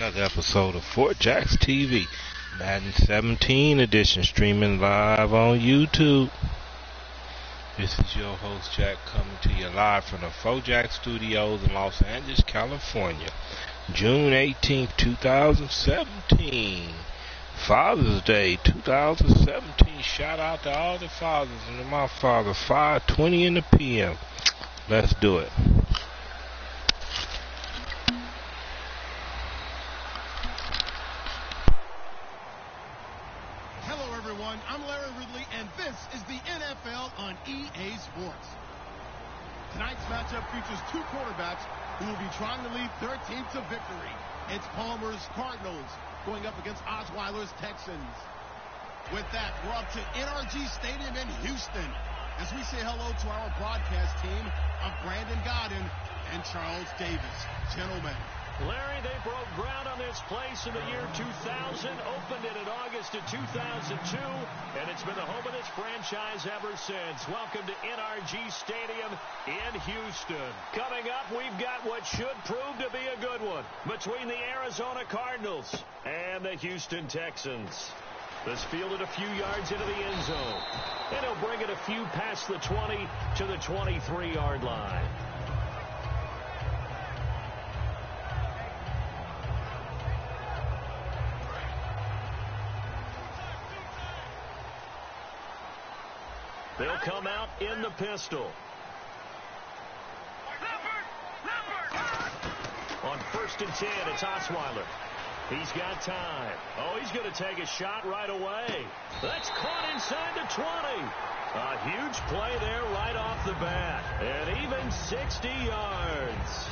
another episode of Fourjacs TV, Madden 17 edition, streaming live on YouTube. This is your host Jack coming to you live from the Fourjacs Studios in Los Angeles, California. June 18th, 2017. Father's Day 2017. Shout out to all the fathers and to my father. 5:20 in the p.m. Let's do it. Hello everyone, I'm Larry Ridley and this is the NFL on EA Sports. Tonight's matchup features two quarterbacks who will be trying to lead their team to victory. It's Palmer's Cardinals going up against Osweiler's Texans. With that, we're up to NRG Stadium in Houston as we say hello to our broadcast team of Brandon Godden and Charles Davis. Gentlemen. Larry, they broke ground on this place in the year 2000, opened it in August of 2002, and it's been the home of this franchise ever since. Welcome to NRG Stadium in Houston. Coming up, we've got what should prove to be a good one between the Arizona Cardinals and the Houston Texans. This fielded a few yards into the end zone, and he'll bring it a few past the 20 to the 23-yard line. They'll come out in the pistol. On 1st and 10, it's Osweiler. He's got time. Oh, he's going to take a shot right away. That's caught inside the 20. A huge play there right off the bat. And even 60 yards.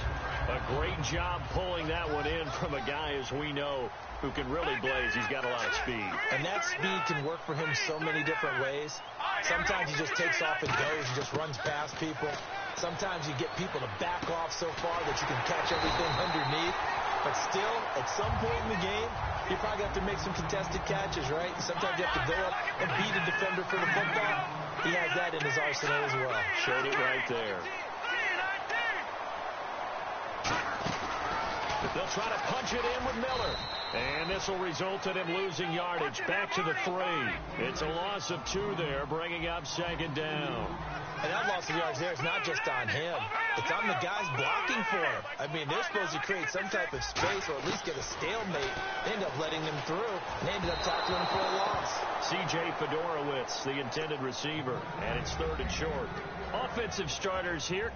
A great job pulling that one in from a guy, as we know, who can really blaze. He's got a lot of speed. And that speed can work for him so many different ways. Sometimes he just takes off and goes. He just runs past people. Sometimes you get people to back off so far that you can catch everything underneath. But still, at some point in the game, you probably have to make some contested catches, right? Sometimes you have to go up and beat a defender for the football. He has that in his arsenal as well. Showed it right there. They'll try to punch it in with Miller. And this will result in him losing yardage. Back to the 3. It's a loss of 2 there, bringing up 2nd down. And that loss of yards there is not just on him. It's on the guys blocking for him. I mean, they're supposed to create some type of space or at least get a stalemate. They end up letting them through. They ended up tackling him for a loss. C.J. Fedorowicz, the intended receiver. And it's 3rd and short. Offensive starters here.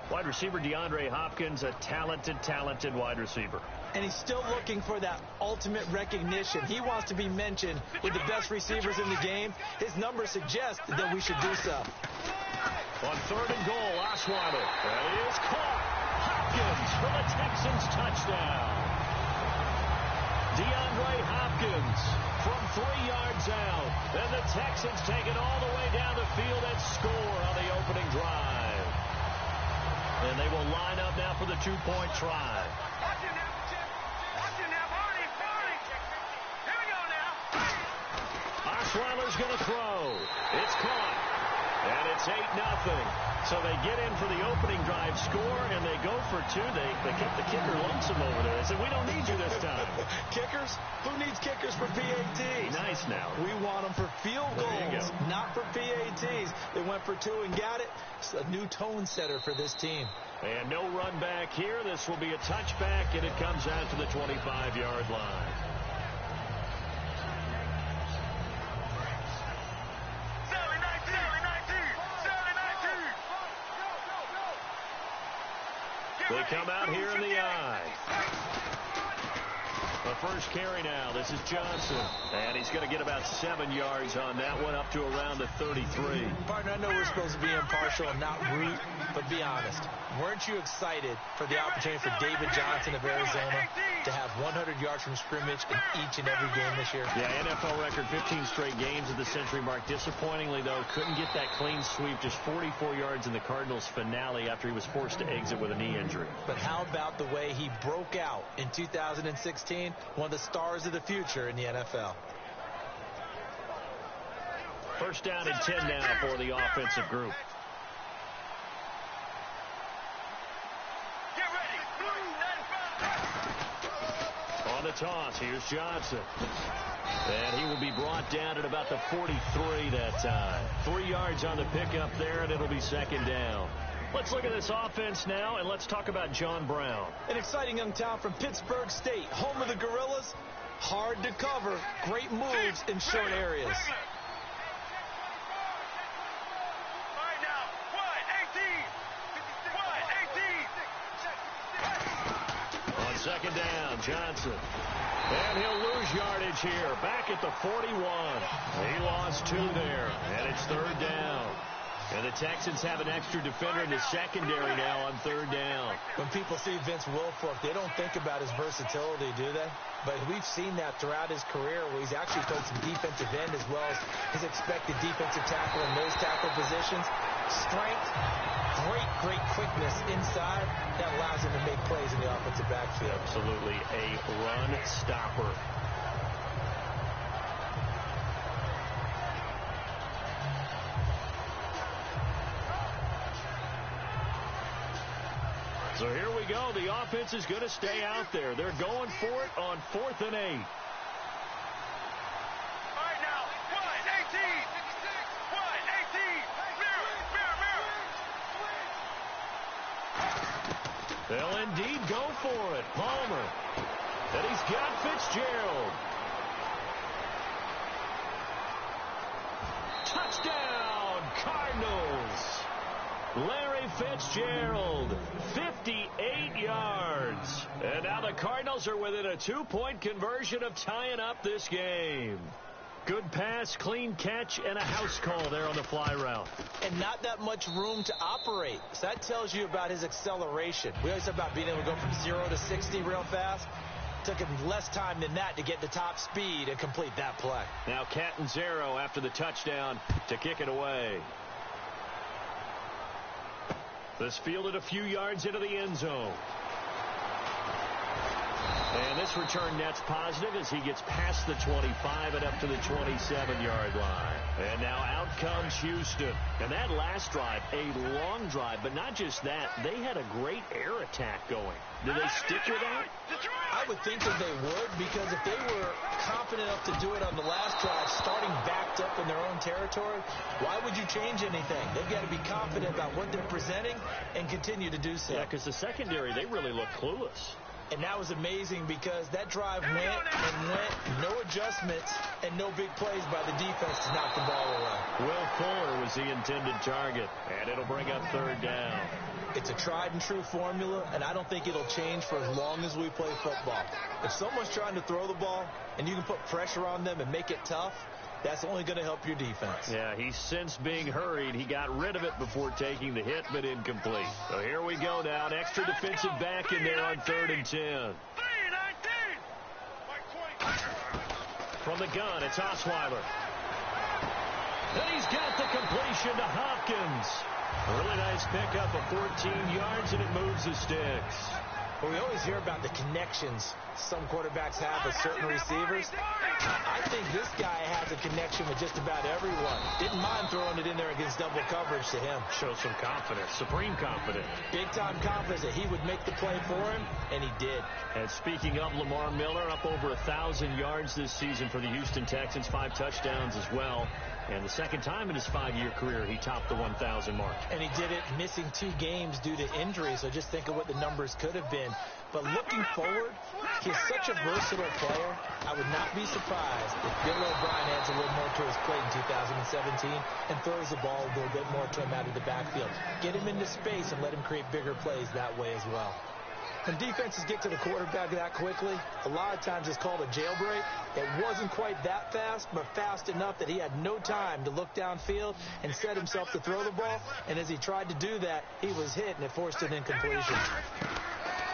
Wide receiver DeAndre Hopkins, a talented wide receiver. And he's still looking for that ultimate recognition. He wants to be mentioned with the best receivers in the game. His numbers suggest that we should do so. On 3rd and goal, Osweiler. That is caught. Hopkins for the Texans touchdown. DeAndre Hopkins from 3 yards out. And the Texans take it all the way down the field and score on the opening drive. And they will line up now for the 2-point try. Osweiler's going to throw. It's caught. And it's 8-0. So they get in for the opening drive score, and they go for 2. The kicker lumps him over there. They said, we don't need you this time. Kickers? Who needs kickers for PATs? Nice now. We want them for field goals, not for PATs. They went for 2 and got it. It's a new tone setter for this team. And no run back here. This will be a touchback, and it comes out to the 25-yard line. They come out here in the eye. The first carry now. This is Johnson. And he's going to get about 7 yards on that one, up to around the 33. Partner, I know we're supposed to be impartial and not root, but be honest. Weren't you excited for the opportunity for David Johnson of Arizona to have 100 yards from scrimmage in each and every game this year? Yeah, NFL record 15 straight games at the century mark. Disappointingly, though, couldn't get that clean sweep. Just 44 yards in the Cardinals finale after he was forced to exit with a knee injury. But how about the way he broke out in 2016? One of the stars of the future in the NFL. First down and 10 now for the offensive group. On the toss, here's Johnson. And he will be brought down at about the 43 that time. 3 yards on the pickup there, and it'll be second down. Let's look at this offense now, and let's talk about John Brown. An exciting young talent from Pittsburgh State, home of the Gorillas. Hard to cover, great moves in short areas. On second down, Johnson. And he'll lose yardage here. Back at the 41. He lost 2 there, and it's third down. And the Texans have an extra defender in the secondary now on third down. When people see Vince Wilfork, they don't think about his versatility, do they? But we've seen that throughout his career where he's actually played some defensive end as well as his expected defensive tackle and nose tackle positions. Strength, great quickness inside. That allows him to make plays in the offensive backfield. Absolutely a run stopper. So here we go. The offense is going to stay out there. They're going for it on 4th and 8. All right, now, 1-18. 1-18. Mirror. They'll indeed go for it. Palmer. And he's got Fitzgerald. Touchdown, Cardinals. Larry Fitzgerald, 58 yards. And now the Cardinals are within a 2-point conversion of tying up this game. Good pass, clean catch, and a house call there on the fly route. And not that much room to operate. So that tells you about his acceleration. We always talk about being able to go from 0 to 60 real fast. Took him less time than that to get to top speed and complete that play. Now Catanzaro after the touchdown to kick it away. This fielded a few yards into the end zone. And this return net's positive as he gets past the 25 and up to the 27-yard line. And now out comes Houston. And that last drive, a long drive, but not just that. They had a great air attack going. Did they stick with that? I would think that they would, because if they were confident enough to do it on the last drive, starting backed up in their own territory, why would you change anything? They've got to be confident about what they're presenting and continue to do so. Yeah, because the secondary, they really look clueless. And that was amazing because that drive went, no adjustments, and no big plays by the defense to knock the ball away. Will Fuller was the intended target, and it'll bring up third down. It's a tried-and-true formula, and I don't think it'll change for as long as we play football. If someone's trying to throw the ball and you can put pressure on them and make it tough, that's only going to help your defense. Yeah, he's since being hurried. He got rid of it before taking the hit, but incomplete. So here we go now. An extra defensive back in there on 3rd and 10. From the gun, it's Osweiler. And he's got the completion to Hopkins. A really nice pickup of 14 yards, and it moves the sticks. Well, we always hear about the connections some quarterbacks have with certain receivers. I think this guy has a connection with just about everyone. Didn't mind throwing it in there against double coverage to him. Shows some confidence, supreme confidence. Big-time confidence that he would make the play for him, and he did. And speaking of Lamar Miller, up over 1,000 yards this season for the Houston Texans, 5 touchdowns as well. And the second time in his 5-year career, he topped the 1,000 mark. And he did it missing 2 games due to injury, so just think of what the numbers could have been. But looking forward, he's such a versatile player. I would not be surprised if Bill O'Brien adds a little more to his plate in 2017 and throws the ball a little bit more to him out of the backfield. Get him into space and let him create bigger plays that way as well. When defenses get to the quarterback that quickly, a lot of times it's called a jailbreak. It wasn't quite that fast, but fast enough that he had no time to look downfield and set himself to throw the ball. And as he tried to do that, he was hit, and it forced an incompletion.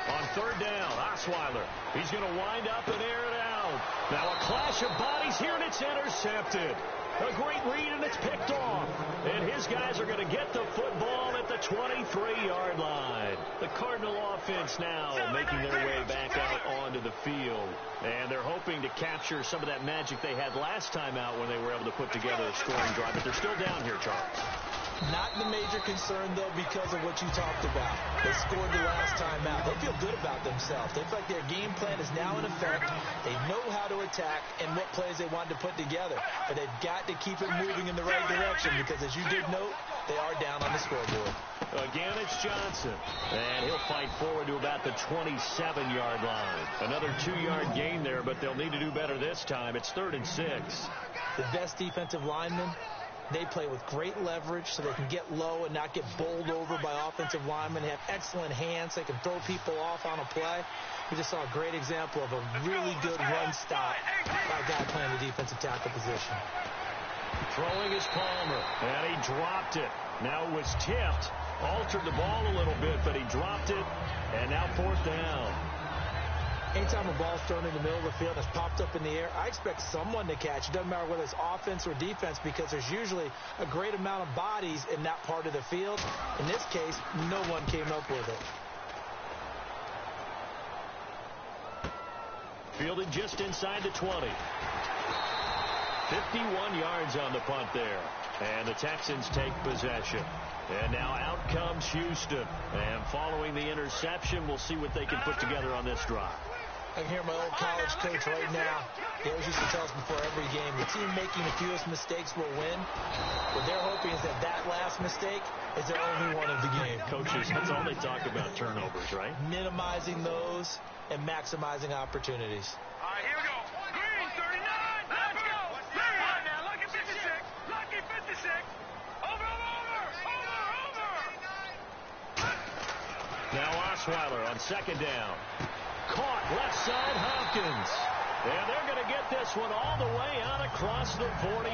On 3rd down, Osweiler. He's going to wind up and air it out. Now a clash of bodies here, and it's intercepted. A great read, and it's picked off. And his guys are going to get the football at the 23-yard line. The Cardinal offense now making their way back out onto the field. And they're hoping to capture some of that magic they had last time out when they were able to put together a scoring drive. But they're still down here, Charles. Not the major concern, though, because of what you talked about. They scored the last time out. They feel good about themselves. They feel like their game plan is now in effect. They know how to attack and what plays they want to put together. But they've got to keep it moving in the right direction because, as you did note, they are down on the scoreboard. Again, it's Johnson. And he'll fight forward to about the 27-yard line. Another 2-yard gain there, but they'll need to do better this time. It's 3rd and 6. The best defensive linemen, they play with great leverage so they can get low and not get bowled over by offensive linemen. They have excellent hands. They can throw people off on a play. We just saw a great example of a really good run stop by a guy playing the defensive tackle position. Throwing is Palmer, and he dropped it. Now it was tipped, altered the ball a little bit, but he dropped it, and now 4th down. Anytime a ball's thrown in the middle of the field and it's popped up in the air, I expect someone to catch. It doesn't matter whether it's offense or defense because there's usually a great amount of bodies in that part of the field. In this case, no one came up with it. Fielded just inside the 20. 51 yards on the punt there. And the Texans take possession. And now out comes Houston. And following the interception, we'll see what they can put together on this drive. I can hear my old college coach right now. He always used to tell us before every game, the team making the fewest mistakes will win. What they're hoping is that that last mistake is their only one of the game. Coaches, that's all they talk about, turnovers, right? Minimizing those and maximizing opportunities. All right, here we go. Green, 39. Let's go. Green. All right, now, lucky 56. Lucky 56. Over. Now Osweiler on 2nd down. Caught left side, Hopkins. And they're going to get this one all the way out across the 45.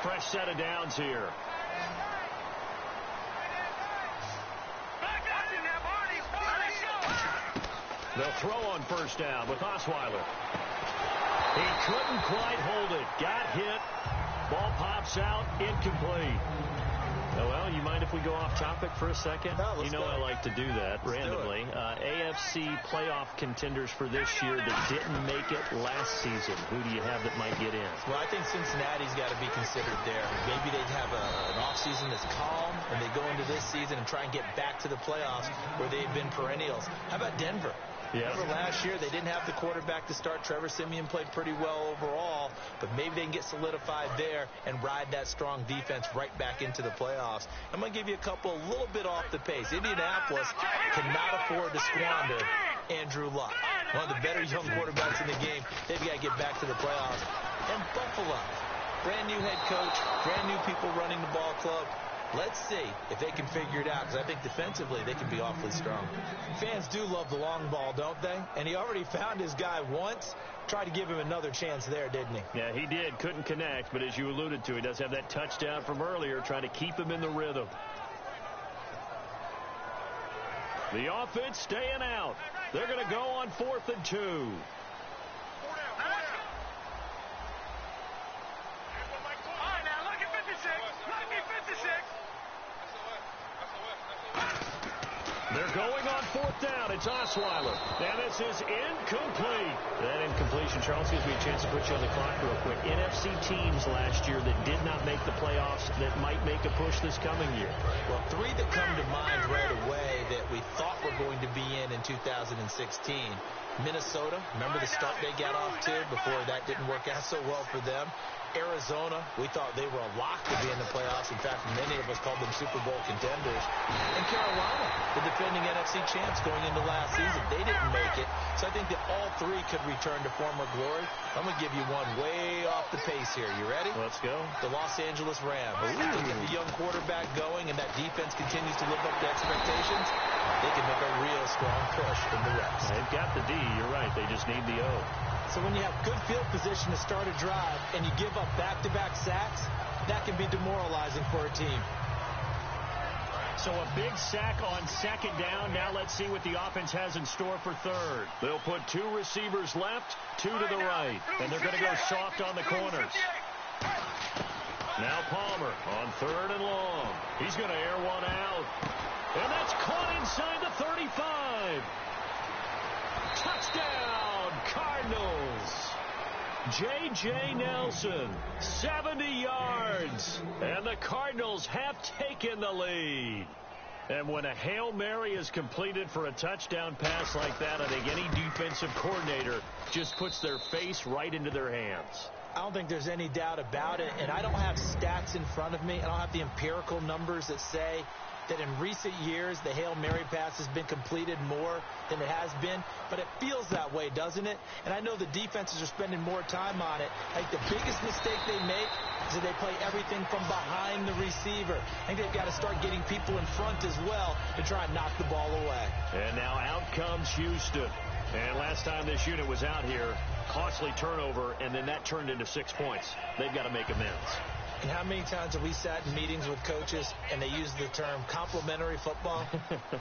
Fresh set of downs here. They'll throw on 1st down with Osweiler. He couldn't quite hold it. Got hit. Ball pops out. Incomplete. Oh, well, you mind if we go off topic for a second? No, you know go. I like to do that randomly. AFC playoff contenders for this year that didn't make it last season. Who do you have that might get in? Well, I think Cincinnati's got to be considered there. Maybe they have an offseason that's calm, and they go into this season and try and get back to the playoffs where they've been perennials. How about Denver? Yeah. Remember last year, they didn't have the quarterback to start. Trevor Siemian played pretty well overall, but maybe they can get solidified there and ride that strong defense right back into the playoffs. I'm going to give you a couple a little bit off the pace. Indianapolis cannot afford to squander Andrew Luck, one of the better young quarterbacks in the game. They've got to get back to the playoffs. And Buffalo, brand new head coach, brand new people running the ball club. Let's see if they can figure it out, because I think defensively they can be awfully strong. Fans do love the long ball, don't they? And he already found his guy once. Tried to give him another chance there, didn't he? Yeah, he did. Couldn't connect, but as you alluded to, he does have that touchdown from earlier, trying to keep him in the rhythm. The offense staying out. They're going to go on 4th and 2. They're going on 4th down. It's Osweiler. And this is incomplete. That incompletion, Charles, gives me a chance to put you on the clock real quick. NFC teams last year that did not make the playoffs that might make a push this coming year. Well, 3 that come to mind right away that we thought were going to be in 2016. Minnesota, remember the start they got off to before that didn't work out so well for them. Arizona, we thought they were a lock to be in the playoffs. In fact, many of us called them Super Bowl contenders. And Carolina, the defending NFC champs going into last season, they didn't make it. So I think that all 3 could return to former glory. I'm going to give you one way off the pace here. You ready? Let's go. The Los Angeles Rams. If they get the young quarterback going and that defense continues to live up to expectations, they can make a real strong push in the West. They've got the D. You're right. They just need the O. So when you have good field position to start a drive and you give up back-to-back sacks, that can be demoralizing for a team. So a big sack on 2nd down. Now let's see what the offense has in store for 3rd. They'll put 2 receivers left, 2 to the right. And they're going to go soft on the corners. Now Palmer on 3rd and long. He's going to air one out. And that's caught inside the 35. Touchdown, Cardinals. J.J. Nelson, 70 yards. And the Cardinals have taken the lead. And when a Hail Mary is completed for a touchdown pass like that, I think any defensive coordinator just puts their face right into their hands. I don't think there's any doubt about it, and I don't have stats in front of me. I don't have the empirical numbers that say that in recent years the Hail Mary pass has been completed more than it has been, but it feels that way, doesn't it? And I know the defenses are spending more time on it. I think the biggest mistake they make is that they play everything from behind the receiver. I think they've got to start getting people in front as well to try and knock the ball away. And now out comes Houston. And last time this unit was out here, costly turnover, and then that turned into 6 points. They've got to make amends. And how many times have we sat in meetings with coaches and they use the term complementary football?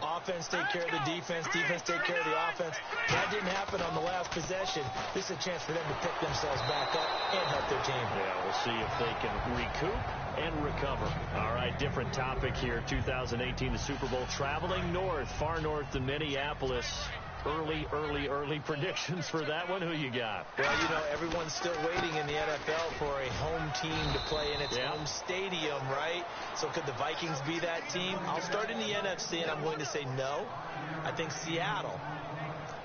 Offense take care of the defense, defense take care of the offense. That didn't happen on the last possession. This is a chance for them to pick themselves back up and help their team. Yeah, we'll see if they can recoup and recover. All right, different topic here. 2018, the Super Bowl, traveling north, far north to Minneapolis. Early predictions for that one. Who you got? Well, you know, everyone's still waiting in the NFL for a home team to play in its home stadium, right? So could the Vikings be that team? I'll start in the NFC, and I'm going to say no. I think Seattle,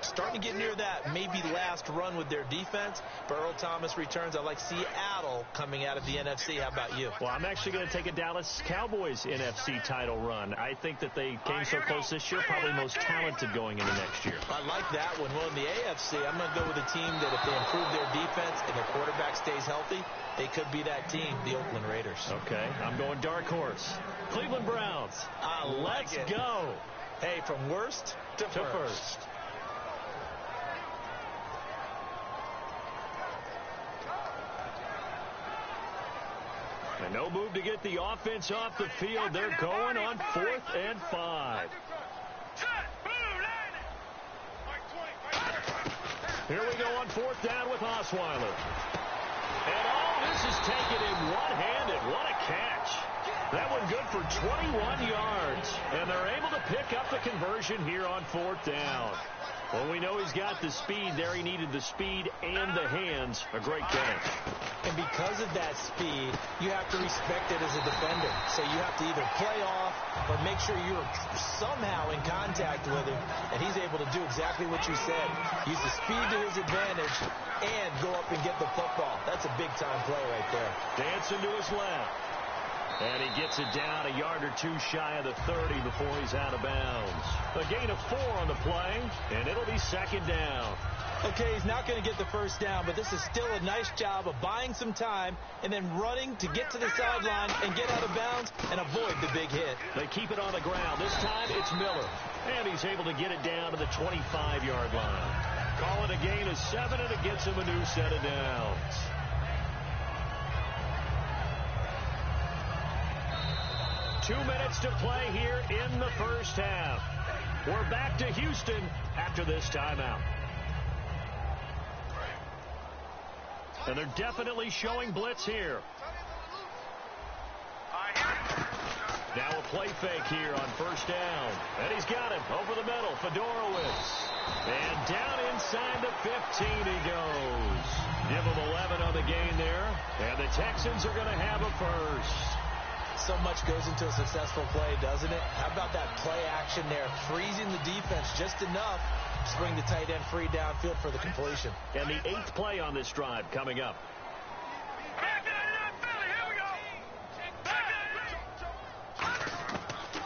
starting to get near that maybe last run with their defense. But Earl Thomas returns. I like Seattle coming out of the NFC. How about you? Well, I'm actually going to take a Dallas Cowboys NFC title run. I think that they came so close this year, probably most talented going into next year. I like that one. Well, in the AFC, I'm going to go with a team that if they improve their defense and their quarterback stays healthy, they could be that team, the Oakland Raiders. Okay, I'm going dark horse. Cleveland Browns. Let's go. Hey, from worst to first. And no move to get the offense off the field. They're going on 4th and 5. Here we go on 4th down with Osweiler. And this is taken in one-handed. What a catch. That one good for 21 yards. And they're able to pick up the conversion here on 4th down. Well, we know he's got the speed there. He needed the speed and the hands. A great catch. And because of that speed, you have to respect it as a defender. So you have to either play off or make sure you're somehow in contact with him. And he's able to do exactly what you said. Use the speed to his advantage and go up and get the football. That's a big-time play right there. Dancing to his left. And he gets it down a yard or two shy of the 30 before he's out of bounds. A gain of 4 on the play, and it'll be 2nd down. Okay, he's not going to get the first down, but this is still a nice job of buying some time and then running to get to the sideline and get out of bounds and avoid the big hit. They keep it on the ground. This time it's Miller, and he's able to get it down to the 25-yard line. Call it a gain of 7, and it gets him a new set of downs. Two minutes to play here in the first half. We're back to Houston after this timeout. And they're definitely showing blitz here. Now a play fake here on 1st down. And he's got it over the middle. Fedorowicz. And down inside the 15 he goes. Give him 11 on the gain there. And the Texans are going to have a first. So much goes into a successful play, doesn't it? How about that play action there? Freezing the defense just enough to bring the tight end free downfield for the completion. And the 8th play on this drive coming up.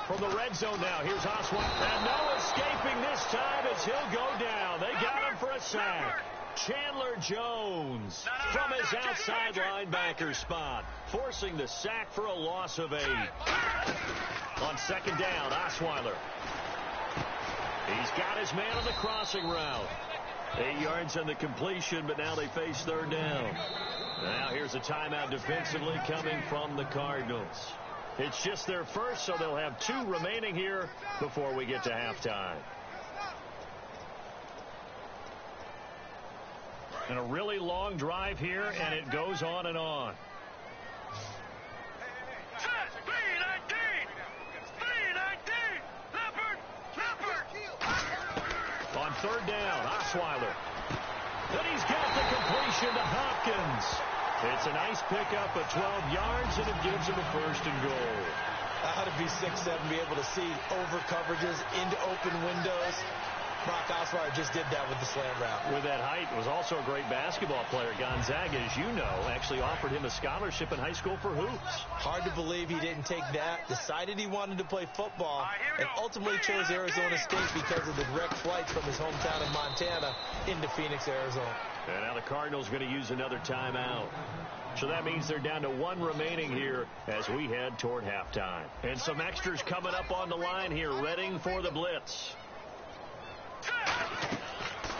From the red zone now, here's Osweiler. And no escaping this time as he'll go down. They got him for a sack. Chandler Jones from his outside linebacker spot, forcing the sack for a loss of 8. On 2nd down, Osweiler. He's got his man on the crossing route. 8 yards on the completion, but now they face 3rd down. Now here's a timeout defensively coming from the Cardinals. It's just their first, so they'll have 2 remaining here before we get to halftime. And a really long drive here, and it goes on and on. On third down. Osweiler. And he's got the completion to Hopkins. It's a nice pickup of 12 yards, and it gives him a first and goal. How to be 6'7", be able to see over coverages into open windows. Brock Osweiler just did that with the slant route. With that height, was also a great basketball player. Gonzaga, as you know, actually offered him a scholarship in high school for hoops. Hard to believe he didn't take that, decided he wanted to play football, and ultimately chose Arizona State because of the direct flights from his hometown of Montana into Phoenix, Arizona. And now the Cardinals going to use another timeout. So that means they're down to one remaining here as we head toward halftime. And some extras coming up on the line here, readying for the blitz.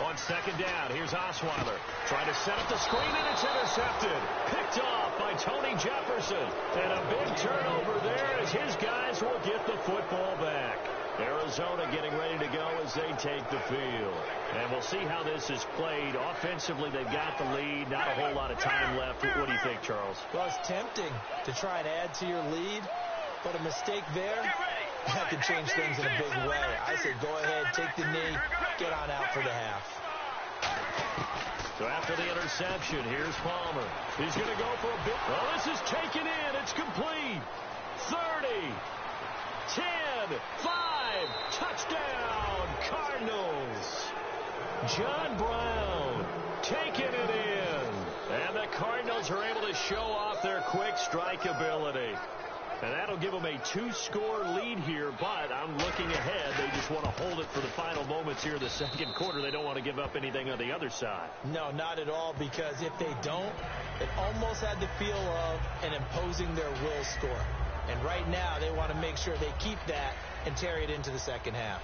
On second down, here's Osweiler trying to set up the screen, and it's intercepted. Picked off by Tony Jefferson. And a big turnover there as his guys will get the football back. Arizona getting ready to go as they take the field. And we'll see how this is played. Offensively, they've got the lead. Not a whole lot of time left. What do you think, Charles? Well, it's tempting to try and add to your lead, but a mistake there, that could change things in a big way. I say go ahead, take the knee, get on out for the half. So after the interception, here's Palmer. He's going to go for a big... Oh, this is taken in. It's complete. 30, 10, 5, touchdown, Cardinals. John Brown taking it in. And the Cardinals are able to show off their quick strike ability. And that'll give them a 2-score lead here, but I'm looking ahead. They just want to hold it for the final moments here in the second quarter. They don't want to give up anything on the other side. No, not at all, because if they don't, it almost had the feel of an imposing their will score. And right now, they want to make sure they keep that and carry it into the second half.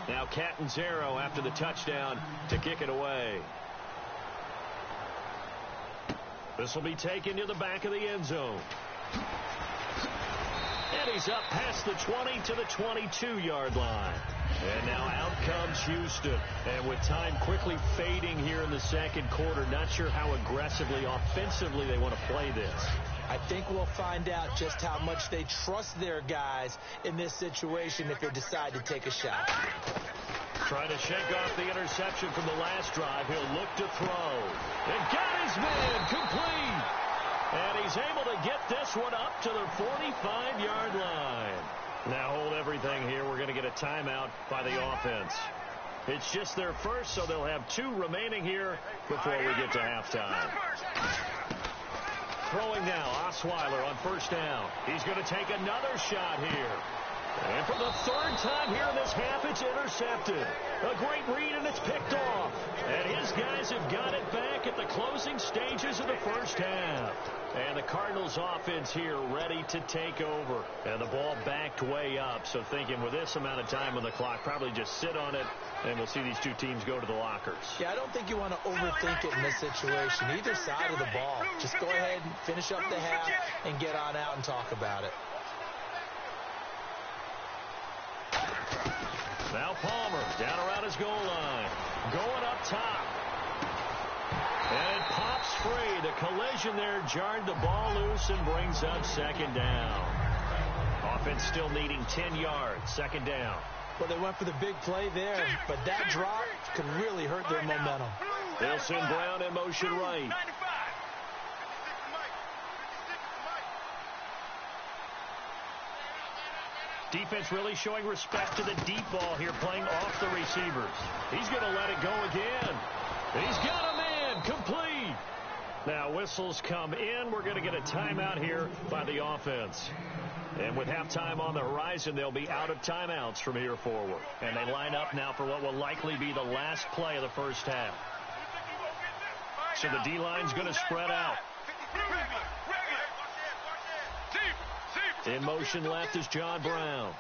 Now Catanzaro after the touchdown to kick it away. This will be taken to the back of the end zone. And he's up past the 20 to the 22-yard line. And now out comes Houston. And with time quickly fading here in the second quarter, not sure how aggressively, offensively they want to play this. I think we'll find out just how much they trust their guys in this situation if they decide to take a shot. Trying to shake off the interception from the last drive. He'll look to throw. And got his man complete. And he's able to get this one up to the 45-yard line. Now hold everything here. We're going to get a timeout by the offense. It's just their first, so they'll have 2 remaining here before we get to halftime. Throwing now, Osweiler on first down. He's going to take another shot here. And for the third time here in this half, it's intercepted. A great read, and it's picked off. And his guys have got it back at the closing stages of the first half. And the Cardinals offense here ready to take over. And the ball backed way up. So thinking with this amount of time on the clock, probably just sit on it, and we'll see these 2 teams go to the lockers. Yeah, I don't think you want to overthink it in this situation. Either side of the ball. Just go ahead and finish up the half and get on out and talk about it. Now Palmer down around his goal line. Going up top. And it pops free. The collision there jarred the ball loose and brings up second down. Offense still needing 10 yards. Second down. Well, they went for the big play there, but that drop could really hurt their momentum. They'll send Brown in motion right. Defense really showing respect to the deep ball here, playing off the receivers. He's going to let it go again. He's got a man complete. Now whistles come in. We're going to get a timeout here by the offense. And with halftime on the horizon, they'll be out of timeouts from here forward. And they line up now for what will likely be the last play of the first half. So the D-line's going to spread out. In motion left is John Brown.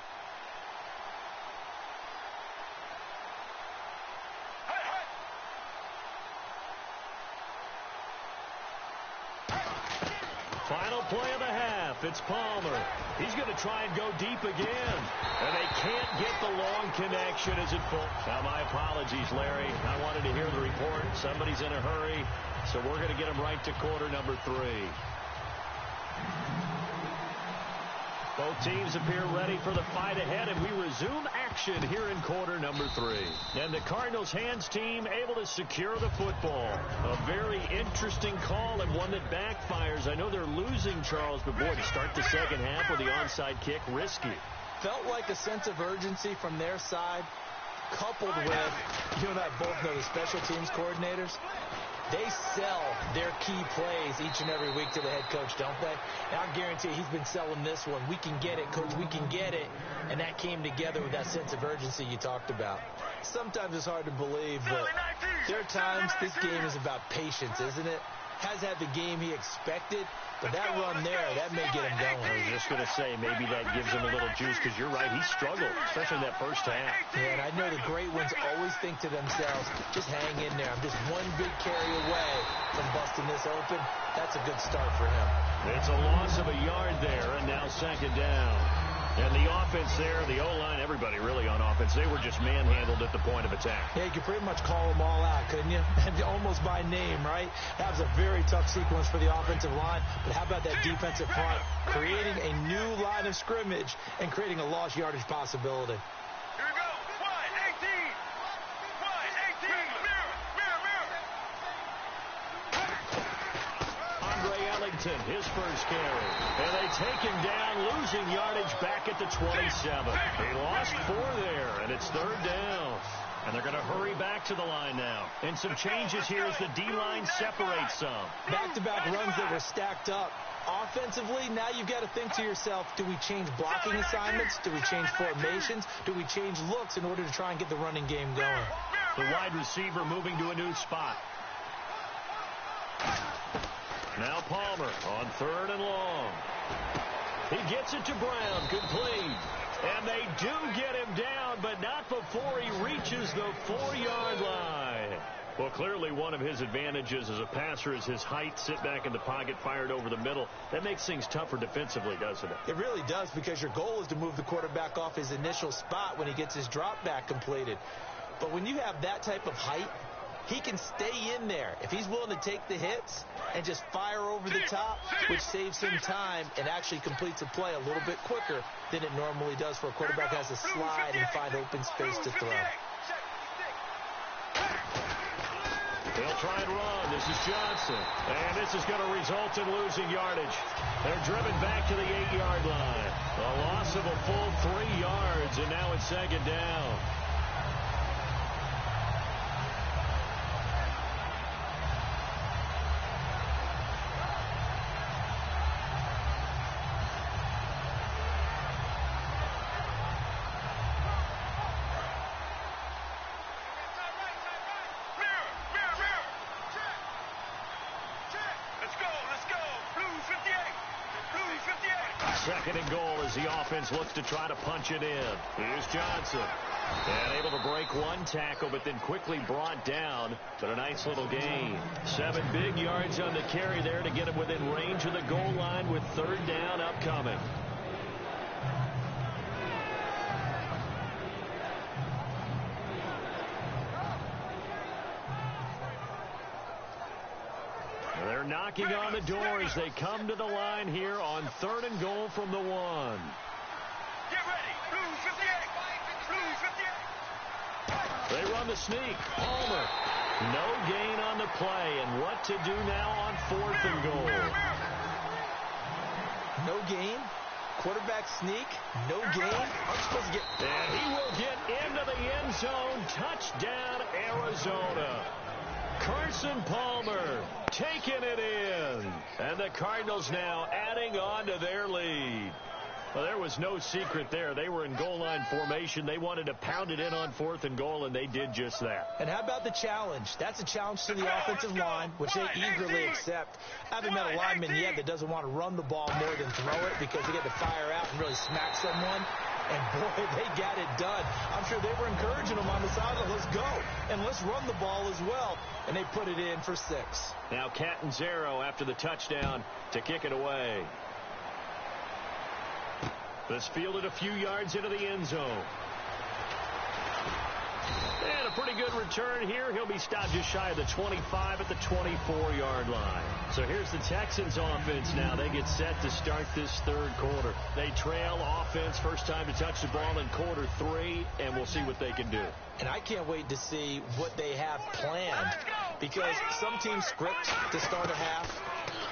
Final play of the half. It's Palmer. He's going to try and go deep again. And they can't get the long connection as it falls. Now, my apologies, Larry. I wanted to hear the report. Somebody's in a hurry. So we're going to get him right to quarter number 3. Both teams appear ready for the fight ahead, and we resume action here in quarter number 3. And the Cardinals hands team able to secure the football. A very interesting call and one that backfires. I know they're losing, Charles, but boy, to start the second half with the onside kick, risky. Felt like a sense of urgency from their side, coupled with, you and I both know the special teams coordinators. They sell their key plays each and every week to the head coach, don't they? And I guarantee you he's been selling this one. We can get it, coach, we can get it. And that came together with that sense of urgency you talked about. Sometimes it's hard to believe, but there are times this game is about patience, isn't it? Has had the game he expected, but that run there, that may get him going. I was just going to say, maybe that gives him a little juice, because you're right, he struggled, especially in that first half. Yeah, and I know the great ones always think to themselves, just hang in there. I'm just one big carry away from busting this open. That's a good start for him. It's a loss of a yard there, and now second down. And the offense there, the O-line, everybody really on offense, they were just manhandled at the point of attack. Yeah, you could pretty much call them all out, couldn't you? Almost by name, right? That was a very tough sequence for the offensive line. But how about that defensive front creating a new line of scrimmage and creating a lost yardage possibility? Here we go. Wide 18. Wide 18. Mirror, mirror, mirror. Andre Ellington, his first carry. And they take him down, losing yardage back at the 27. They lost 4 there, and it's third down. And they're going to hurry back to the line now. And some changes here as the D-line separates some. Back-to-back runs that were stacked up. Offensively, now you've got to think to yourself, do we change blocking assignments? Do we change formations? Do we change looks in order to try and get the running game going? The wide receiver moving to a new spot. Now Palmer on third and long. He gets it to Brown, complete. And they do get him down, but not before he reaches the 4-yard line. Well, clearly one of his advantages as a passer is his height. Sit back in the pocket, fired over the middle. That makes things tougher defensively, doesn't it? It really does, because your goal is to move the quarterback off his initial spot when he gets his drop back completed. But when you have that type of height, he can stay in there if he's willing to take the hits and just fire over the top, which saves him time and actually completes a play a little bit quicker than it normally does for a quarterback who has to slide and find open space to throw. They'll try and run. This is Johnson. And this is going to result in losing yardage. They're driven back to the 8-yard line. A loss of a full 3 yards, and now it's second down. Second and goal as the offense looks to try to punch it in. Here's Johnson. And able to break one tackle, but then quickly brought down. But a nice little gain. 7 big yards on the carry there to get him within range of the goal line with third down upcoming. They're knocking on the door as they come to the line here on third and goal from the 1. Get ready. Blue 58. Blue 58. They run the sneak. Palmer. No gain on the play. And what to do now on fourth and goal? No gain? Quarterback sneak? No gain? I'm supposed to get... And he will get into the end zone. Touchdown, Arizona. Carson Palmer taking it in. And the Cardinals now adding on to their lead. Well, there was no secret there. They were in goal line formation. They wanted to pound it in on fourth and goal, and they did just that. And how about the challenge? That's a challenge to the offensive line, which they eagerly accept. I haven't met a lineman yet that doesn't want to run the ball more than throw it, because they get to fire out and really smack someone. And, boy, they got it done. I'm sure they were encouraging them on the sideline. Let's go. And let's run the ball as well. And they put it in for 6. Now Catanzaro after the touchdown to kick it away. This fielded a few yards into the end zone. And a pretty good return here. He'll be stopped just shy of the 25 at the 24-yard line. So here's the Texans offense now. They get set to start this third quarter. They trail offense, first time to touch the ball in quarter 3, and we'll see what they can do. And I can't wait to see what they have planned, because some teams script to start a half.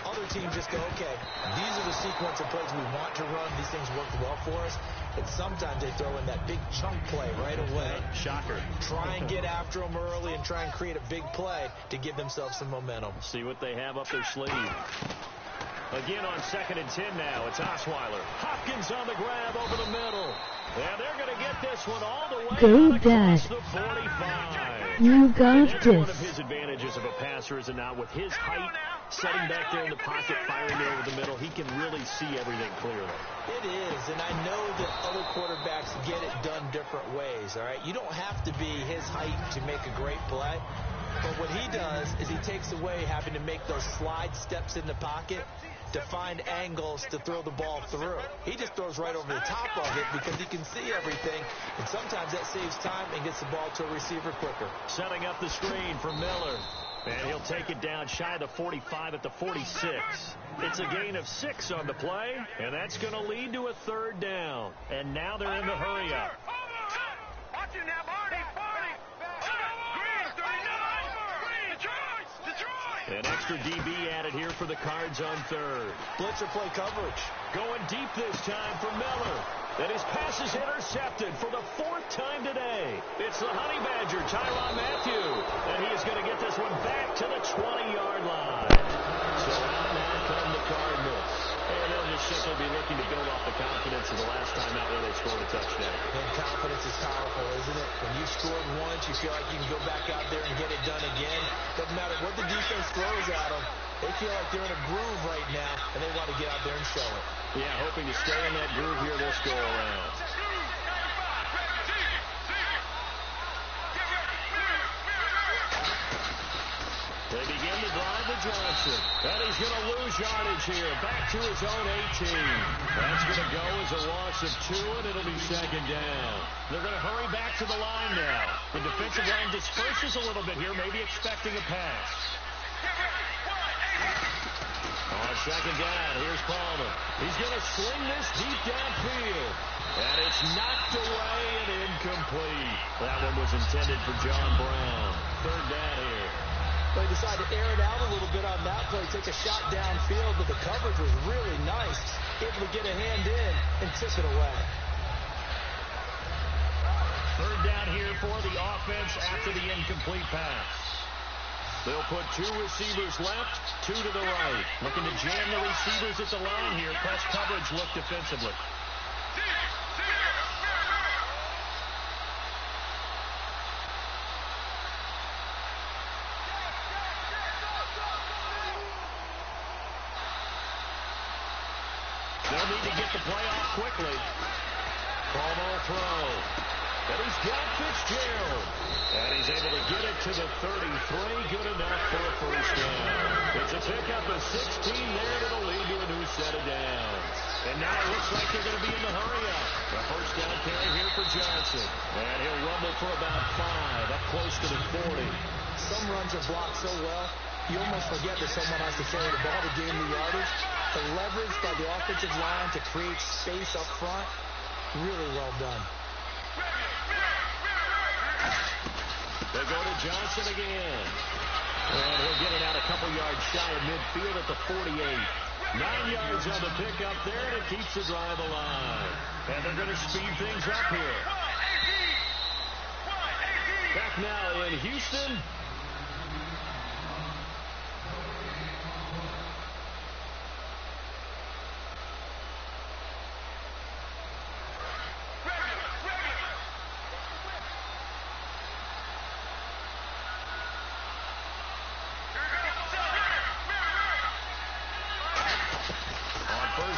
Other teams just go, okay, these are the sequence of plays we want to run. These things work well for us. But sometimes they throw in that big chunk play right away. Shocker. Try and get after them early and try and create a big play to give themselves some momentum. See what they have up their sleeve. Again on 2nd and 10 now. It's Osweiler. Hopkins on the grab over the middle. And they're going to get this one all the way Go, out Dad. across the 45. You got That's this. one of his advantages of a passer, is it not? With his height, setting back there in the pocket, firing it over the middle, he can really see everything clearly. It is, and I know that other quarterbacks get it done different ways, all right? You don't have to be his height to make a great play. But what he does is he takes away having to make those slide steps in the pocket to find angles to throw the ball through. He just throws right over the top of it because he can see everything, and sometimes that saves time and gets the ball to a receiver quicker. Setting up the screen for Miller. And he'll take it down shy of the 45 at the 46. It's a gain of 6 on the play, and that's going to lead to a 3rd down. And now they're in the hurry up. Watch it now, Marty. Green, 39. Detroit. An extra DB added here for the Cards on 3rd. Blitzer play coverage. Going deep this time for Miller. And his pass is intercepted for the 4th time today. It's the Honey Badger, Tyrann Mathieu. And he is going to get this one back to the 20-yard line. So now come the Cardinals. And they'll just simply be looking to build off the confidence of the last time out where they scored a touchdown. And confidence is powerful, isn't it? When you scored once, you feel like you can go back out there and get it done again. Doesn't matter what the defense throws at them. They feel like they're in a groove right now, and they want to get out there and show it. Yeah, hoping to stay in that groove here this go around. They begin to drive to Johnson. And he's going to lose yardage here. Back to his own 18. That's going to go as a loss of 2, and it'll be 2nd down. They're going to hurry back to the line now. The defensive line disperses a little bit here, maybe expecting a pass. On 2nd down, here's Palmer. He's going to sling this deep downfield. And it's knocked away and incomplete. That one was intended for John Brown. 3rd down here. They decided to air it out a little bit on that play, take a shot downfield, but the coverage was really nice. Able to get a hand in and tip it away. 3rd down here for the offense after the incomplete pass. They'll put 2 receivers left, 2 to the right. Looking to jam the receivers at the line here. Press coverage look defensively. They'll need to get the play off quickly. Palmer will throw. And he's got Fitzgerald. And he's able to get it to the 33. Good enough for a 1st down. It's a pickup of 16 there that'll lead to a new set of downs. And now it looks like they're going to be in the hurry-up. A 1st down carry here for Johnson. And he'll rumble for about 5, up close to the 40. Some runs are blocked so well, you almost forget that someone has to carry the ball to gain the yardage. The leverage by the offensive line to create space up front, really well done. They go to Johnson again. And he'll get it out a couple yards shy of midfield at the 48. 9 yards on the pickup there, and it keeps the drive alive. And they're going to speed things up here. Back now in Houston.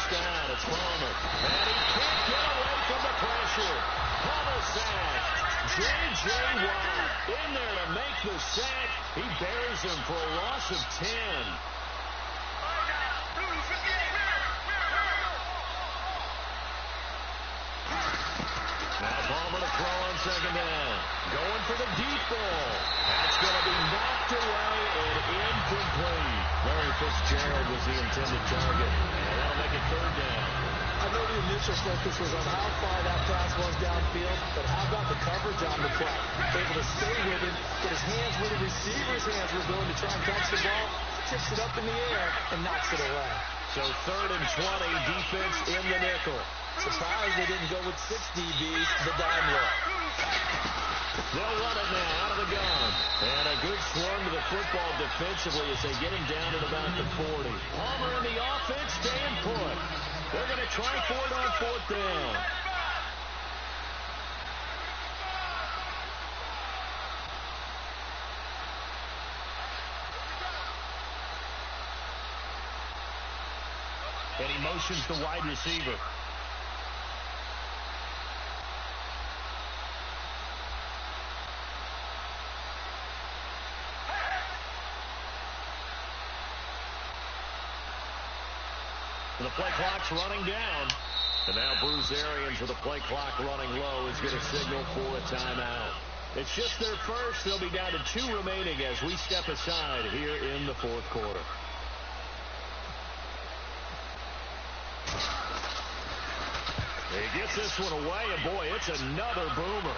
Down, it's Palmer. And he can't get away from the pressure. Palmer sacked. J.J. Watt in there to make the sack. He buries him for a loss of 10. Now Palmer to to throw on second down. Going for the deep ball. That's going to be knocked away and incomplete. Larry Fitzgerald was the intended target. And that'll make it third down. I know the initial focus was on how far that pass was downfield, but how about the coverage on the play? Able to stay with it, get his hands where the receiver's hands were going to try and catch the ball, tips it up in the air, and knocks it away. So 3rd and 20, defense in the nickel. Surprised they didn't go with 6 DBs, the dime look. They'll run it now out of the gun. And a good swung to the football defensively as they get him down at about the 40. Palmer in the offense, staying put. They're going to try for it on 4th down. And he motions the wide receiver. The play clock's running down. And now Bruce Arians with the play clock running low is going to signal for a timeout. It's just their first. They'll be down to 2 remaining as we step aside here in the 4th quarter. He gets this one away, and boy, it's another boomer.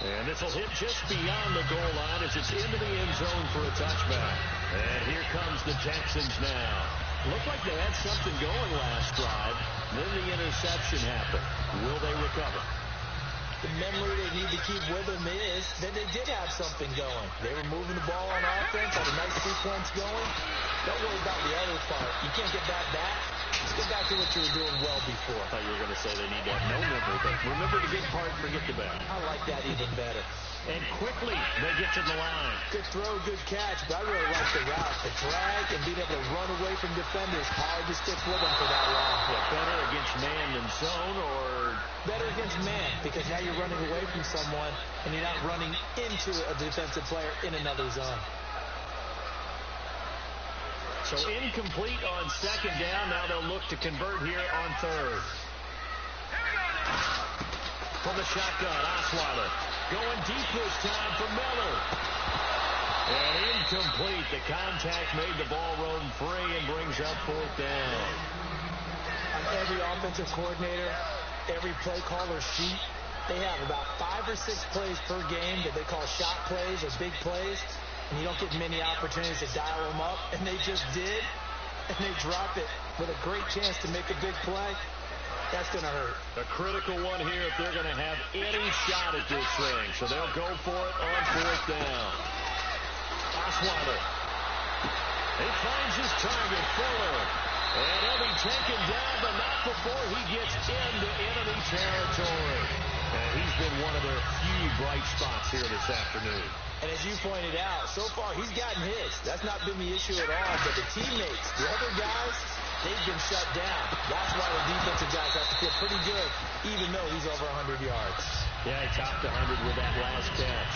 And this will hit just beyond the goal line as it's into the end zone for a touchback. And here comes the Texans now. Looked like they had something going last drive. Then the interception happened. Will they recover? The memory they need to keep with them is that they did have something going. They were moving the ball on offense, had a nice sequence going. Don't worry about the other part. You can't get that back. Let's get back to what you were doing well before. I thought you were going to say they need to have no memory, but remember the good part, forget the bad. I like that even better. And quickly, they get to the line. Good throw, good catch, but I really like the route. The drag and being able to run away from defenders. Hard to stick with them for that long. What, better against man than zone, or? Better against man, because now you're running away from someone, and you're not running into a defensive player in another zone. So incomplete on second down. Now they'll look to convert here on 3rd. From the shotgun, Osweiler. Going deep this time for Miller. And incomplete. The contact made the ball roam free and brings up 4th down. On every offensive coordinator, every play caller sheet, they have about 5 or 6 plays per game that they call shot plays or big plays. And you don't get many opportunities to dial them up. And they just did. And they drop it with a great chance to make a big play. That's going to hurt. A critical one here if they're going to have any shot at this thing. So they'll go for it on 4th down. Osweiler. He finds his target, Fuller. And he'll be taken down, but not before he gets into enemy territory. And he's been one of their few bright spots here this afternoon. And as you pointed out, so far he's gotten his. That's not been the issue at all. But the teammates, the other guys, they've been shut down. That's why the defensive guys have to feel pretty good, even though he's over 100 yards. Yeah, he topped 100 with that last catch.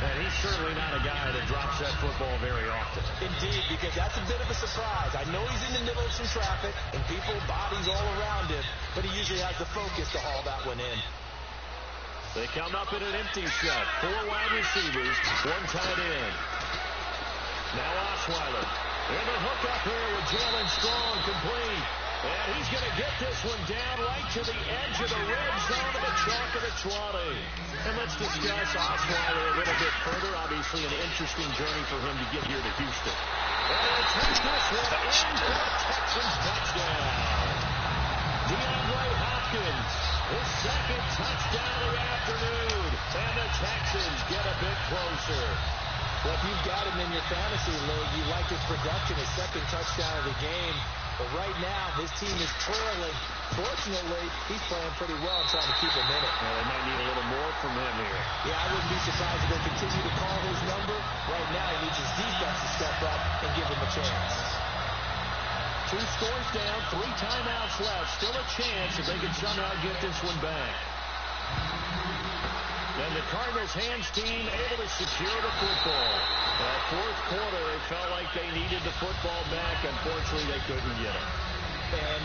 And he's certainly not a guy that drops that football very often. Indeed, because that's a bit of a surprise. I know he's in the middle of some traffic and people, bodies all around him, but he usually has the focus to haul that one in. They come up in an empty set. 4 wide receivers, 1 tight end. Now Osweiler. And the hook up here with Jalen Strong, complete. And he's going to get this one down right to the edge of the red zone of the chalk of the 20. And let's discuss Osweiler a little bit further. Obviously an interesting journey for him to get here to Houston. And he'll take this one in for the Texans touchdown. DeAndre Hopkins, his 2nd touchdown of the afternoon. And the Texans get a bit closer. Well, if you've got him in your fantasy league, you like his production, his 2nd touchdown of the game. But right now, his team is trailing. Fortunately, he's playing pretty well and trying to keep him in it. Well, they might need a little more from him here. Yeah, I wouldn't be surprised if they continue to call his number. Right now, he needs his defense to step up and give him a chance. 2 scores down, 3 timeouts left. Still a chance if they can somehow get this one back. And the Cardinals' hands team able to secure the football. That 4th quarter, it felt like they needed the football back. Unfortunately, they couldn't get it. And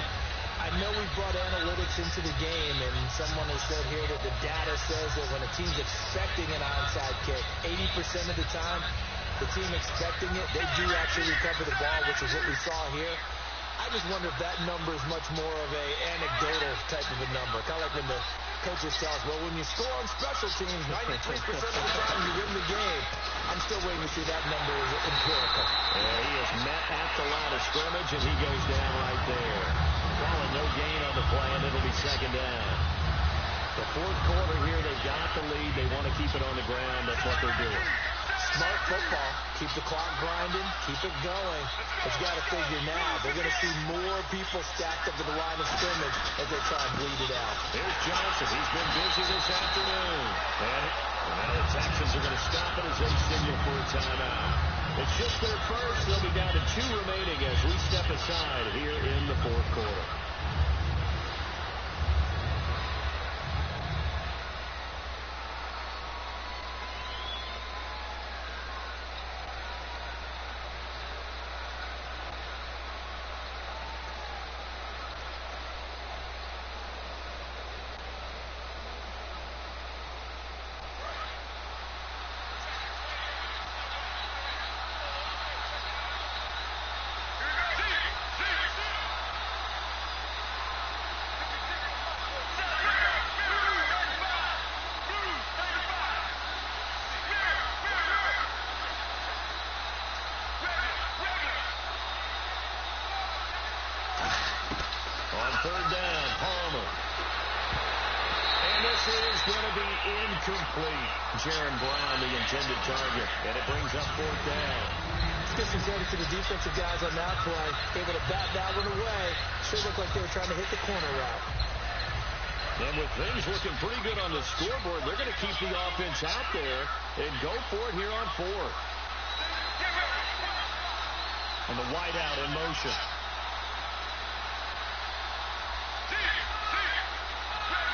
I know we brought analytics into the game, and someone has said here that the data says that when a team's expecting an onside kick, 80% of the time, the team expecting it, they do actually recover the ball, which is what we saw here. I just wonder if that number is much more of a anecdotal type of a number. Kind of like when the coaches tell us, well, when you score on special teams, 93% of the time you win the game. I'm still waiting to see that number is empirical. And he is met at the line of scrimmage, and he goes down right there. Calling no gain on the play, and it'll be second down. The fourth quarter here, they've got the lead. They want to keep it on the ground. That's what they're doing. Smart football. Keep the clock grinding. Keep it going. But you got to figure now, they're going to see more people stacked up to the line of scrimmage as they try and bleed it out. Here's Johnson. He's been busy this afternoon. And now the Texans are going to stop it as they signal for a timeout. It's just their first. They'll be down to 2 remaining as we step aside here in the fourth quarter. Third down, Palmer. And this is going to be incomplete. Jaron Brown, the intended target. And it brings up fourth down. Let's get some credit to the defensive guys on that play. Able to bat that one away. Sure looked like they were trying to hit the corner route. And with things looking pretty good on the scoreboard, they're going to keep the offense out there and go for it here on fourth. And the wideout in motion.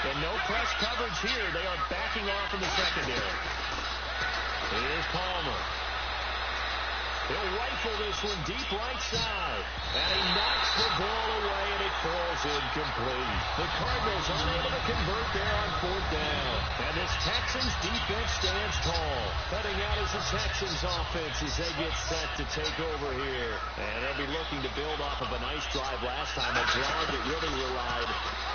And no press coverage here. They are backing off in the secondary. Here's Palmer. He'll rifle this one deep right side. And he knocks the ball away, and it falls incomplete. The Cardinals unable to convert there on fourth down. And this Texans defense stands tall. Heading out as the Texans offense as they get set to take over here. And they'll be looking to build off of a nice drive last time. A drive that really relied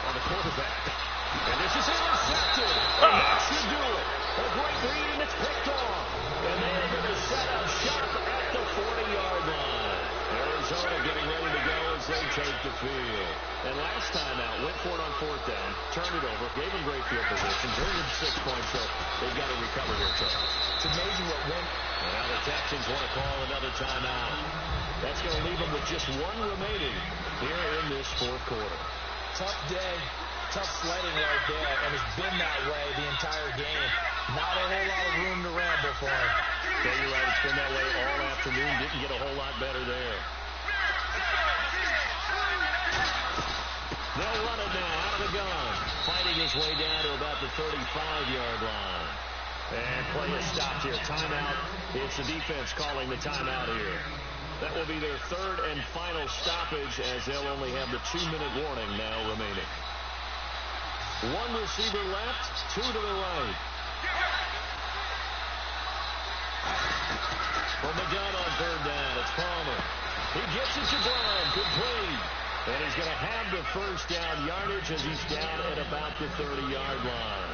on the quarterback. And this is intercepted. And that should do it. A great read, and it's picked off. And they are going to set up shop at the 40-yard line. Arizona getting ready to go as they take the field. And last time out, went for it on fourth down, turned it over, gave them great field position, turned it 6 points, so they've got to recover their turn. It's amazing what went. And now the Texans want to call another timeout. That's going to leave them with just one remaining here in this fourth quarter. Tough day. Tough sledding right there, and it's been that way the entire game. Not a whole lot of room to ramble for him. Yeah, you're right. It's been that way all afternoon. Didn't get a whole lot better there. They'll run it now out of the gun. Fighting his way down to about the 35-yard line. And play is stopped here. Timeout. It's the defense calling the timeout here. That will be their third and final stoppage as they'll only have the 2-minute warning now remaining. One receiver left, 2 to the right. From the gun on third down, it's Palmer. He gets it to Brown, complete. And he's going to have the first down yardage as he's down at about the 30-yard line.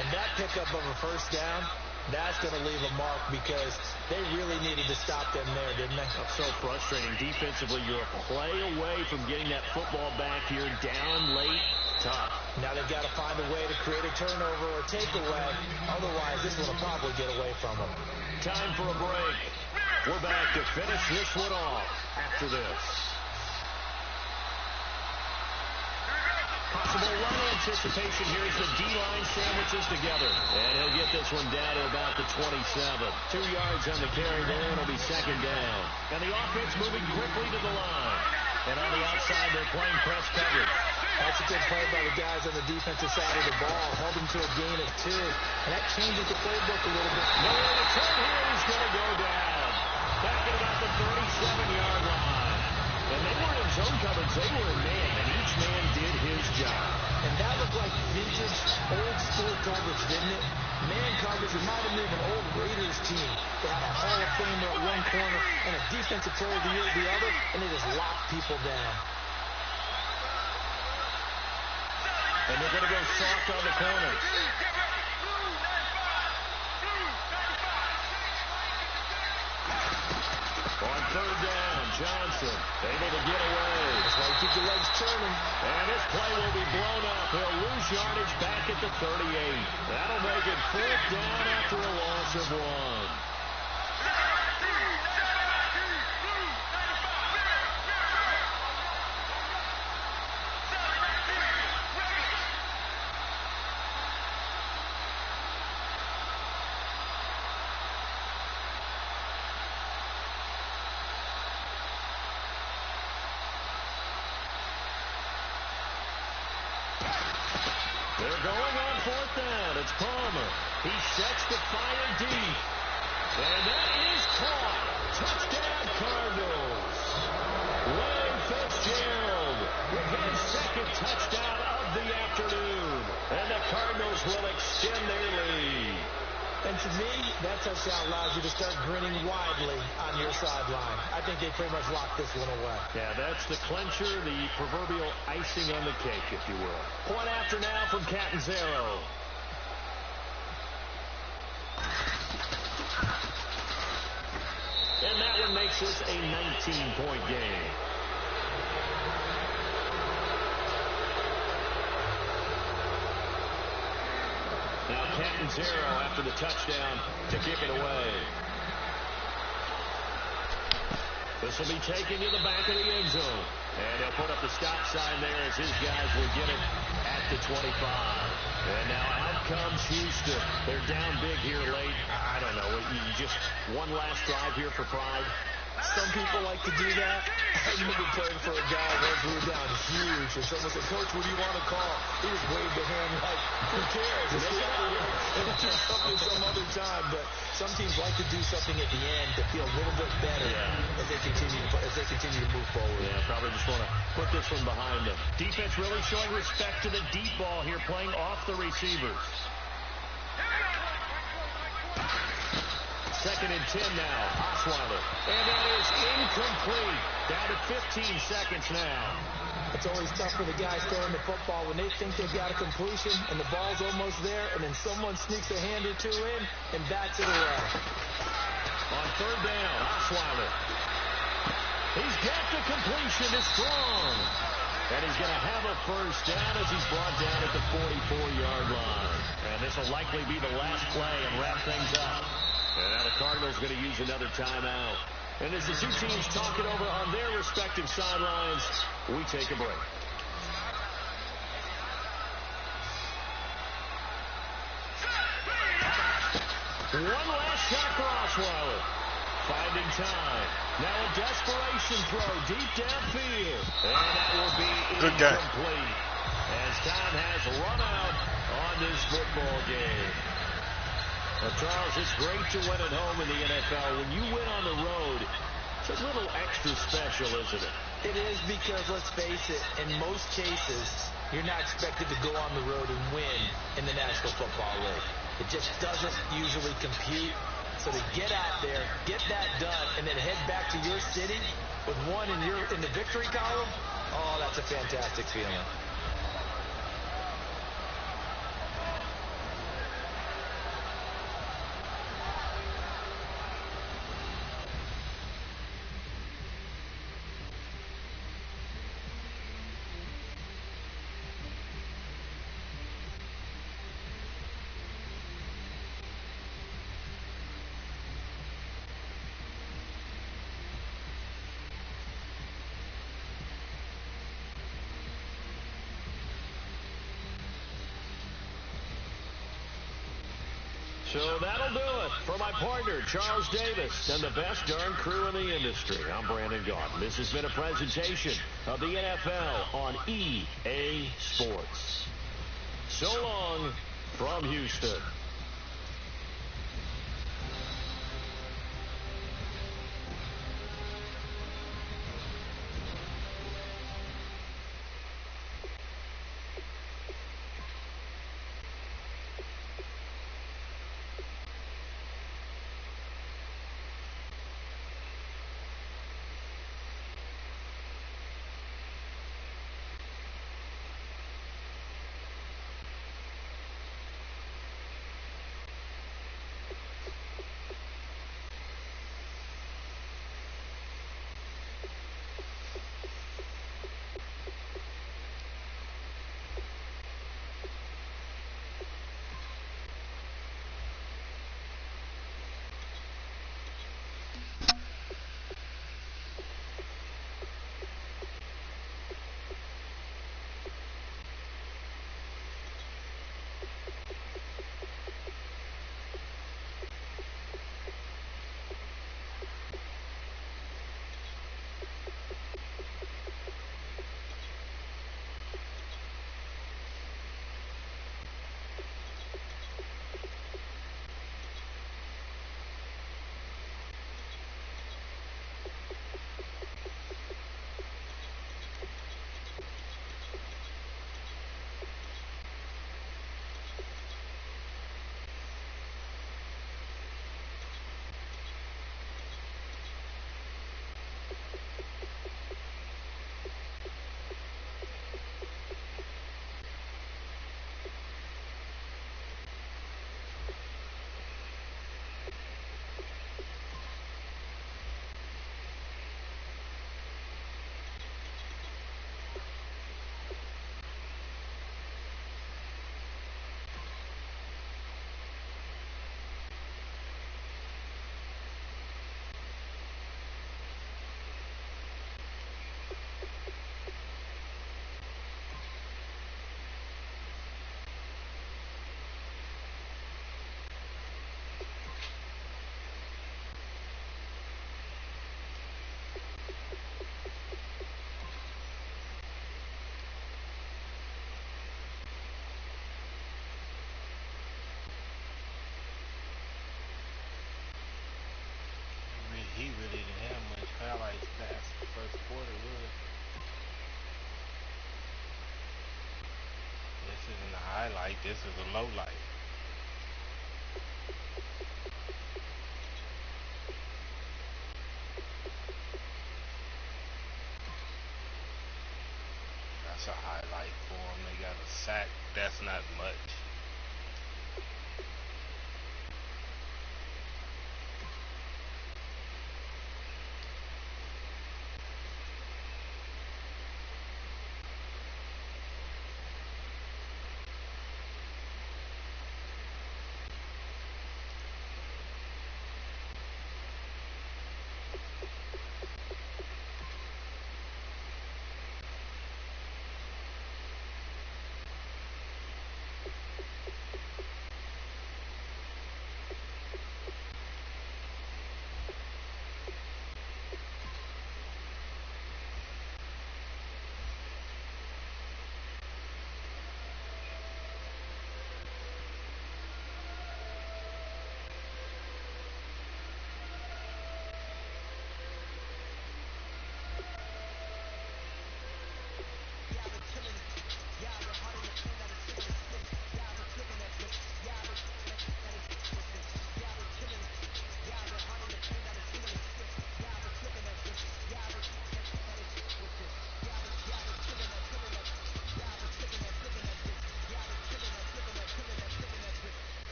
And that pickup of a first down, that's going to leave a mark because they really needed to stop them there, didn't they? That's so frustrating. Defensively, you're a play away from getting that football back here down late. Tough. Now they've got to find a way to create a turnover or takeaway. Otherwise, this one will probably get away from them. Time for a break. We're back to finish this one off after this. Possible run anticipation. Here's the D-line sandwiches together. And he'll get this one down to about the 27. 2 yards on the carry there, and it'll be second down. And the offense moving quickly to the line. And on the outside, they're playing press coverage. That's a good play by the guys on the defensive side of the ball. Held them to a gain of 2. And that changes the playbook a little bit. No, the turn here is going to go down. Back at about the 37-yard line. And they weren't in zone coverage. They were in man. And each each man did his job. And that looked like vintage, old-school coverage, didn't it? Man coverage reminded me of an old Raiders team. They had a Hall of Famer at one corner and a defensive player of the year at the other, and they just locked people down. And they're going to go soft on the corner. On third down, Johnson able to get away. That's why you keep your legs turning. And this play will be blown up. He'll lose yardage back at the 38. That'll make it fourth down after a loss of 1. They're going on fourth down. It's Palmer. He sets the fire deep. And that is caught. Touchdown, Cardinals. Larry Fitzgerald with his second touchdown of the afternoon. And the Cardinals will extend their lead. And to me, that touchdown allows you to start grinning widely on your sideline. I think they pretty much locked this one away. Yeah, that's the clincher, the proverbial icing on the cake, if you will. Point after now from Catanzaro. And that one makes this a 19-point game. Now Catanzaro after the touchdown to kick it away. This will be taken to the back of the end zone. And they'll put up the stop sign there as his guys will get it at the 25. And now out comes Houston. They're down big here late. I don't know. You just one last drive here for pride. Some people like to do that. I remember playing for a guy once we were down huge, and someone said, "Coach, what do you want to call?" He just waved a hand like, "Who cares? Let's get out of here and do something some other time." But some teams like to do something at the end to feel a little bit better as they continue to move forward. Yeah, probably just want to put this one behind them. Defense really showing respect to the deep ball here, playing off the receivers. Second and 10 now. Osweiler. And that is incomplete. Down to 15 seconds now. It's always tough for the guys throwing the football when they think they've got a completion and the ball's almost there, and then someone sneaks a hand or two in and bats it away. On third down, Osweiler. He's got the completion to Strong. And he's going to have a first down as he's brought down at the 44-yard line. And this will likely be the last play and wrap things up. And now the Cardinals going to use another timeout. And as the two teams talk it over on their respective sidelines, we take a break. One last shot for Osweiler. Finding time. Now a desperation throw deep downfield. And that will be incomplete. As time has run out on this football game. Well, Charles, it's great to win at home in the NFL. When you win on the road, it's a little extra special, isn't it? It is because, let's face it, in most cases, you're not expected to go on the road and win in the National Football League. It just doesn't usually compute. So to get out there, get that done, and then head back to your city with one in the victory column, oh, that's a fantastic feeling. So that'll do it for my partner, Charles Davis, and the best darn crew in the industry. I'm Brandon Gaudin. This has been a presentation of the NFL on EA Sports. So long from Houston. highlight. This is a low light. That's a highlight for them. They got a sack. That's not much.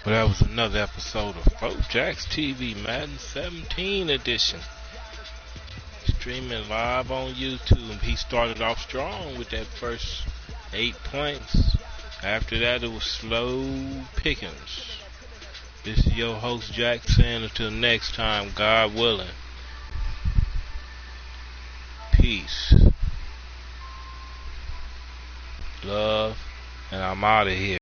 Well, that was another episode of Fourjacs TV, Madden 17 edition. Streaming live on YouTube. He started off strong with that first 8 points. After that, it was slow pickings. This is your host, Jack, saying until next time, God willing. Peace. Love. And I'm out of here.